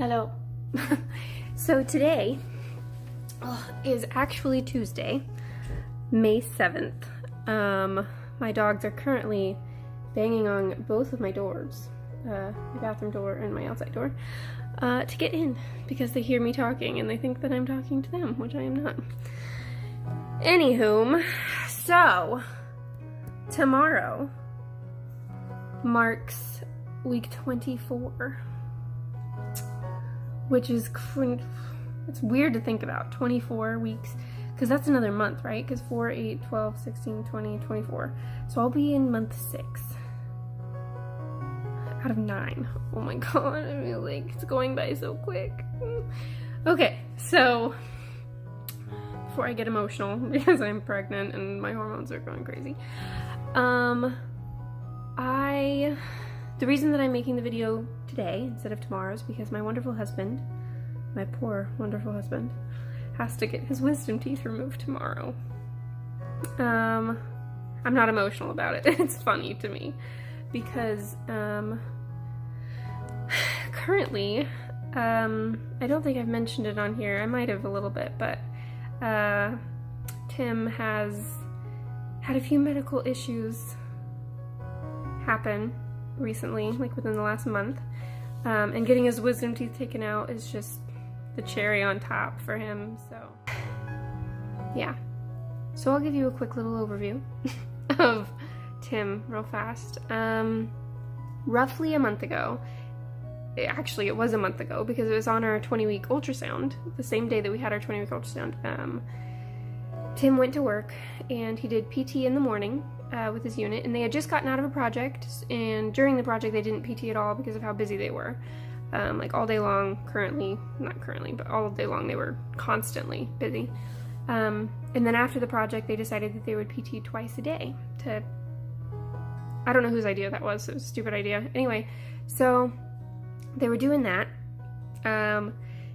Hello. So today is actually Tuesday, May 7th. My dogs are currently banging on both of my doors, my bathroom door and my outside door, to get in because they hear me talking and they think that I'm talking to them, which I am not. Anywho, so tomorrow marks week 24. Which is, it's weird to think about, 24 weeks, because that's another month, right? Because 4, 8, 12, 16, 20, 24. So I'll be in month 6 out of 9. Oh my god, I feel like it's going by so quick. Okay, so before I get emotional, because I'm pregnant and my hormones are going crazy, the reason that I'm making the video today instead of tomorrow is because my wonderful husband, my poor wonderful husband, has to get his wisdom teeth removed tomorrow. I'm not emotional about it. It's funny to me because currently, I don't think I've mentioned it on here. I might have a little bit, but Tim has had a few medical issues happen recently, like within the last month, and getting his wisdom teeth taken out is just the cherry on top for him. So yeah, so I'll give you a quick little overview of Tim real fast. Roughly a month ago, actually it was a month ago because it was on our 20-week ultrasound, the same day that we had our 20-week ultrasound. Tim went to work and he did PT in the morning with his unit, and they had just gotten out of a project, and during the project they didn't PT at all because of how busy they were. Like all day long, not currently, but all day long they were constantly busy. And then after the project they decided that they would PT twice a day I don't know whose idea that was, it was a stupid idea. Anyway, so they were doing that.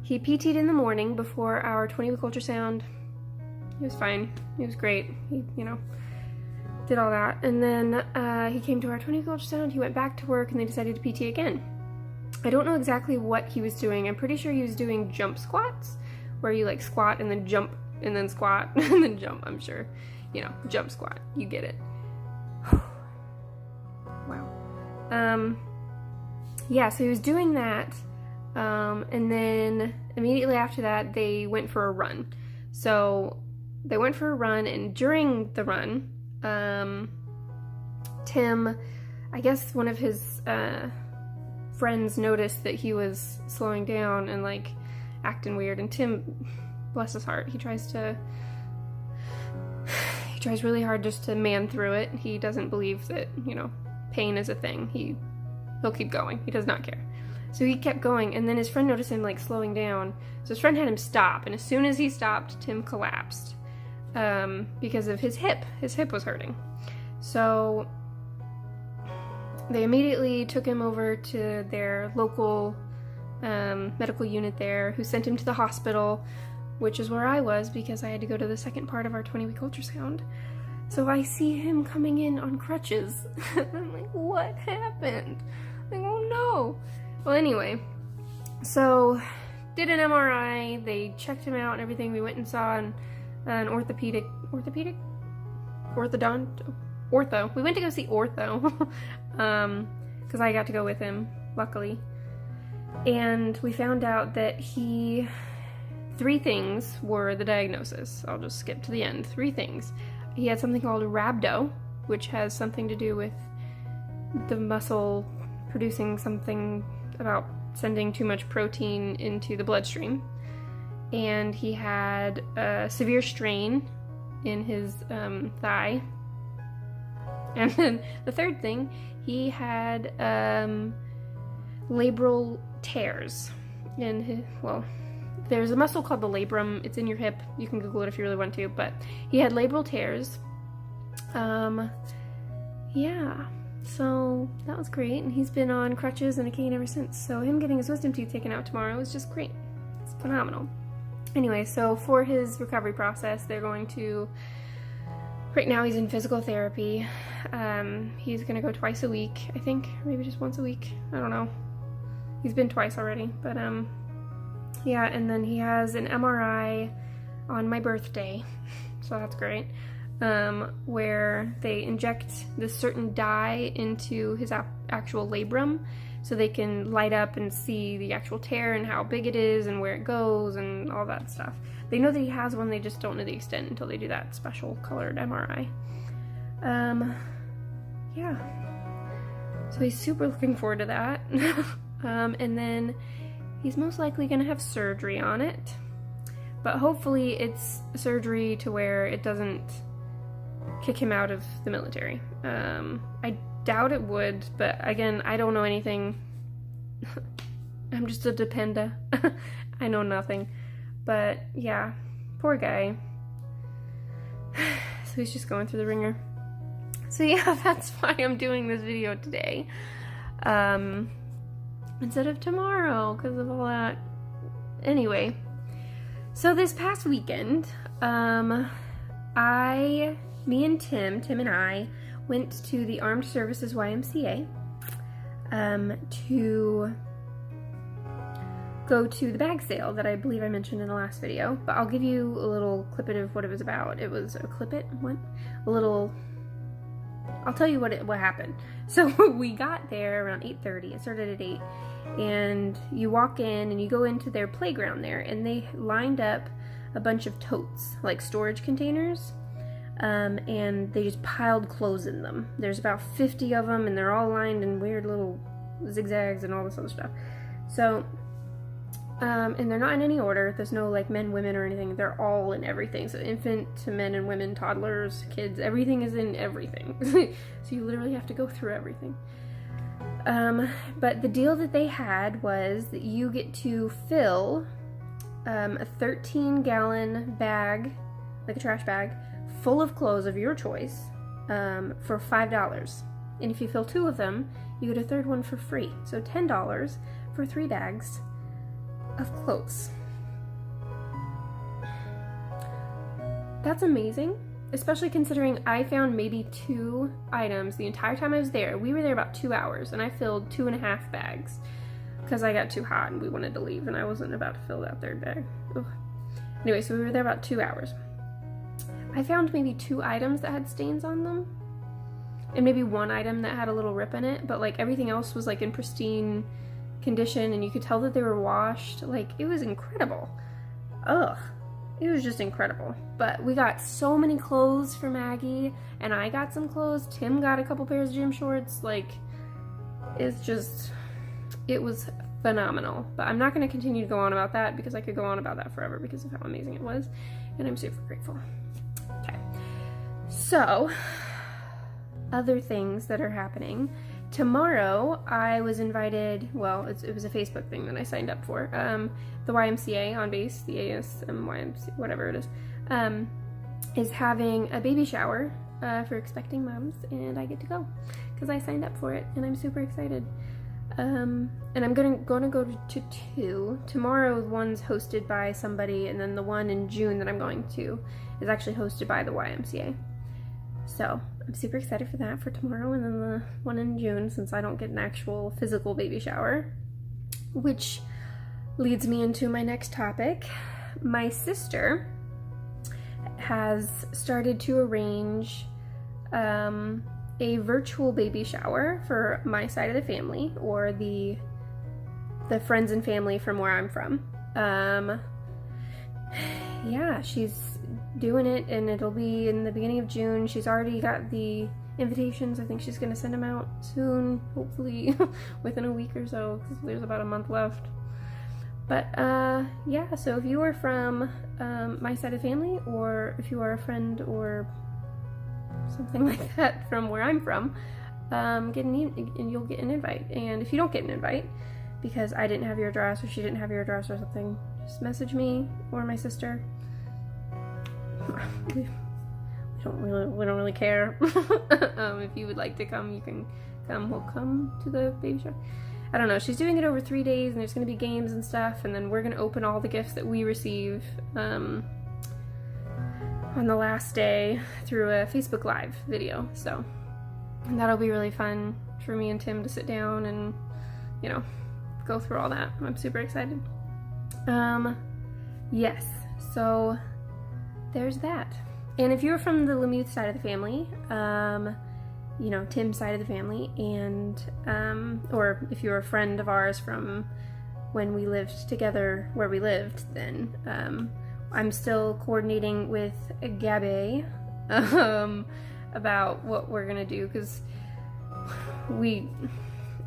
He PT'd in the morning before our 20-week ultrasound. He was fine, he was great, he, did all that, and then he came to our 20-week ultrasound, he went back to work, and they decided to PT again. I don't know exactly what he was doing. I'm pretty sure he was doing jump squats, where you like squat and then jump and then squat and then jump, I'm sure. Jump squat, you get it. Wow. Yeah, so he was doing that, and then immediately after that they went for a run. So they went for a run, and during the run, Tim, I guess one of his friends noticed that he was slowing down and like acting weird, and Tim, bless his heart, he tries really hard just to man through it. He doesn't believe that, pain is a thing. He'll keep going. He does not care. So he kept going, and then his friend noticed him like slowing down. So his friend had him stop, and as soon as he stopped, Tim collapsed. Because of his hip. His hip was hurting. So they immediately took him over to their local medical unit there, who sent him to the hospital, which is where I was because I had to go to the second part of our 20-week ultrasound. So I see him coming in on crutches. I'm like, what happened? I'm like, oh no. Well, anyway, so did an MRI, they checked him out and everything. We went and saw an ortho. We went to go see ortho, because I got to go with him, luckily. And we found out that 3 things were the diagnosis. I'll just skip to the end. 3 things. He had something called rhabdo, which has something to do with the muscle producing something about sending too much protein into the bloodstream. And he had a severe strain in his thigh. And then the 3rd thing, he had labral tears in his, there's a muscle called the labrum. It's in your hip. You can Google it if you really want to, but he had labral tears. Yeah, so that was great, and he's been on crutches and a cane ever since. So him getting his wisdom teeth taken out tomorrow is just great. It's phenomenal. Anyway, so for his recovery process, they're going to, right now he's in physical therapy. He's gonna go twice a week, I think, maybe just once a week, I don't know. He's been twice already, but yeah, and then he has an MRI on my birthday, so that's great, where they inject this certain dye into his actual labrum so they can light up and see the actual tear and how big it is and where it goes and all that stuff. They know that he has one, they just don't know the extent until they do that special colored MRI. Yeah, so he's super looking forward to that. And then he's most likely gonna have surgery on it, but hopefully it's surgery to where it doesn't kick him out of the military. I doubt it would, but again, I don't know anything. I'm just a dependa. I know nothing. But yeah, poor guy. So he's just going through the ringer. So yeah, that's why I'm doing this video today. Instead of tomorrow, because of all that. Anyway, so this past weekend, me and Tim and I went to the Armed Services YMCA to go to the bag sale that I believe I mentioned in the last video, but I'll give you a little clippet of what it was about. It was a clippet? What? A little... I'll tell you what happened. So we got there around 8:30. It started at 8, and you walk in and you go into their playground there, and they lined up a bunch of totes, like storage containers, and they just piled clothes in them. There's about 50 of them, and they're all lined in weird little zigzags and all this other stuff. So, and they're not in any order. There's no like men, women, or anything. They're all in everything. So infant to men and women, toddlers, kids, everything is in everything. So you literally have to go through everything. But the deal that they had was that you get to fill a 13-gallon bag, like a trash bag, full of clothes of your choice for $5. And if you fill 2 of them, you get a third one for free. So $10 for 3 bags of clothes. That's amazing, especially considering I found maybe 2 items the entire time I was there. We were there about 2 hours, and I filled 2.5 bags because I got too hot and we wanted to leave, and I wasn't about to fill that 3rd bag. Ugh. Anyway, so we were there about 2 hours. I found maybe 2 items that had stains on them, and maybe 1 item that had a little rip in it, but like everything else was like in pristine condition, and you could tell that they were washed. Like, it was incredible. Ugh, it was just incredible. But we got so many clothes for Maggie, and I got some clothes. Tim got a couple pairs of gym shorts. Like, it's just, it was phenomenal. But I'm not going to continue to go on about that because I could go on about that forever because of how amazing it was, and I'm super grateful. Okay, so other things that are happening. Tomorrow, I was invited, well, it was a Facebook thing that I signed up for. The YMCA on base, the ASM YMCA, whatever it is having a baby shower for expecting moms, and I get to go because I signed up for it, and I'm super excited. And I'm gonna go to 2. Tomorrow, one's hosted by somebody, and then the one in June that I'm going to is actually hosted by the YMCA. So I'm super excited for that for tomorrow, and then the one in June, since I don't get an actual physical baby shower. Which leads me into my next topic. My sister has started to arrange a virtual baby shower for my side of the family, or the friends and family from where I'm from. Yeah, she's doing it, and it'll be in the beginning of June. She's already got the invitations. I think she's gonna send them out soon, hopefully within a week or so, because there's about a month left. But yeah, so if you are from my side of the family, or if you are a friend or something like that from where I'm from, and you'll get an invite. And if you don't get an invite because I didn't have your address, or she didn't have your address or something, just message me or my sister. We don't really care. If you would like to come, you can come. We'll come to the baby shower. I don't know. She's doing it over 3 days, and there's going to be games and stuff, and then we're going to open all the gifts that we receive on the last day through a Facebook Live video. So that'll be really fun for me and Tim to sit down and, you know, go through all that. I'm super excited. Yes, so there's that. And if you're from the Lemuth side of the family, you know, Tim's side of the family, and or if you're a friend of ours from when we lived together where we lived, then I'm still coordinating with Gabby about what we're gonna do, because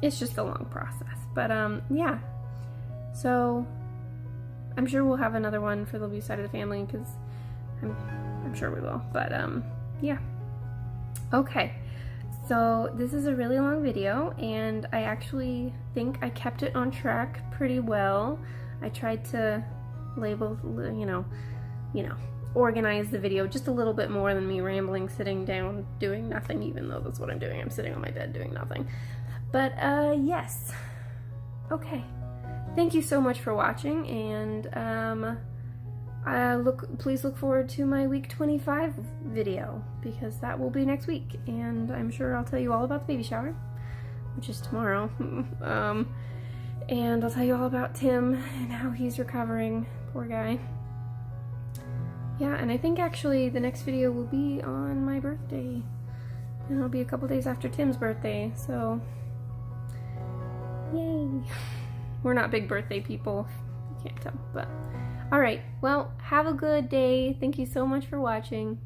it's just a long process. But yeah, so I'm sure we'll have another one for the Lemuth side of the family, because I'm sure we will. But yeah, okay. So this is a really long video, and I actually think I kept it on track pretty well. I tried to label, you know, organize the video just a little bit more than me rambling, sitting down, doing nothing, even though that's what I'm doing. I'm sitting on my bed doing nothing. But yes. Okay. Thank you so much for watching, and please look forward to my week 25 video, because that will be next week, and I'm sure I'll tell you all about the baby shower, which is tomorrow. And I'll tell you all about Tim and how he's recovering, poor guy. Yeah, and I think actually the next video will be on my birthday, and it'll be a couple days after Tim's birthday, so yay. We're not big birthday people, you can't tell, but alright, well, have a good day. Thank you so much for watching.